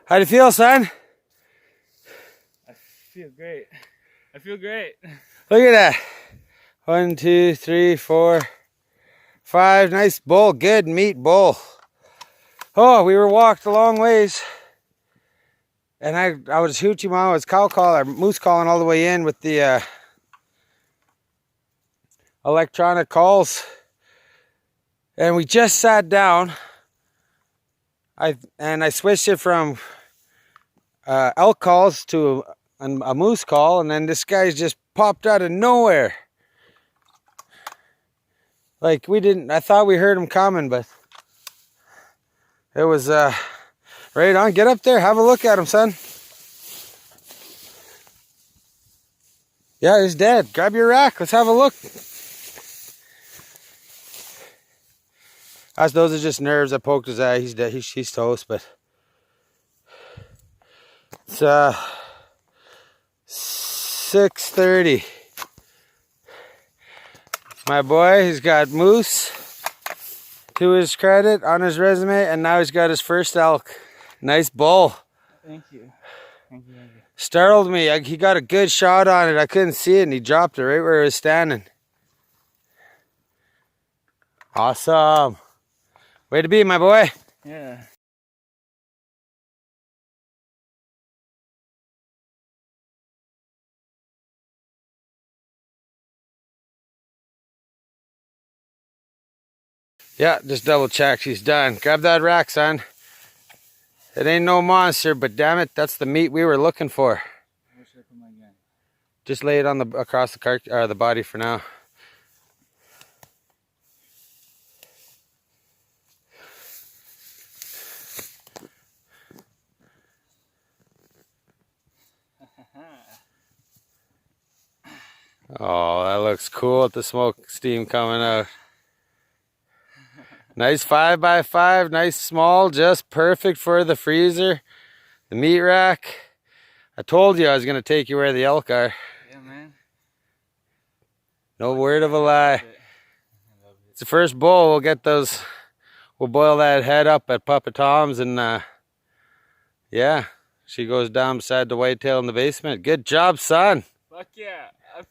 How do you feel, son? I feel great. I feel great. Look at that. 1, 2, 3, 4, 5. Nice bull. Good meat bull. Oh, we were walked a long ways. And I was hoochie mama, was cow call or moose calling all the way in with the electronic calls. And we just sat down. I switched it from elk calls to a moose call, and then this guy's just popped out of nowhere. Like I thought we heard him coming, but it was right on. Get up there, have a look at him, son. Yeah, he's dead. Grab your rack, let's have a look. Those are just nerves. I poked his eye. He's dead. He's toast, but it's 6:30. My boy, he's got moose to his credit on his resume, and now he's got his first elk. Nice bull. Thank you. Thank you. Thank you. Startled me. He got a good shot on it. I couldn't see it, and he dropped it right where he was standing. Awesome. Way to be, my boy. Yeah. Yeah, just double check. She's done. Grab that rack, son. It ain't no monster, but damn it, that's the meat we were looking for. Where should I put my gun? Just lay it on across the cart or the body for now. Oh, that looks cool with the smoke steam coming out. Nice 5x5, nice small, just perfect for the freezer. The meat rack. I told you I was going to take you where the elk are. Yeah, man. No word of a lie. It's the first bull. We'll get those. We'll boil that head up at Papa Tom's, and yeah, she goes down beside the whitetail in the basement. Good job, son. Fuck yeah. I feel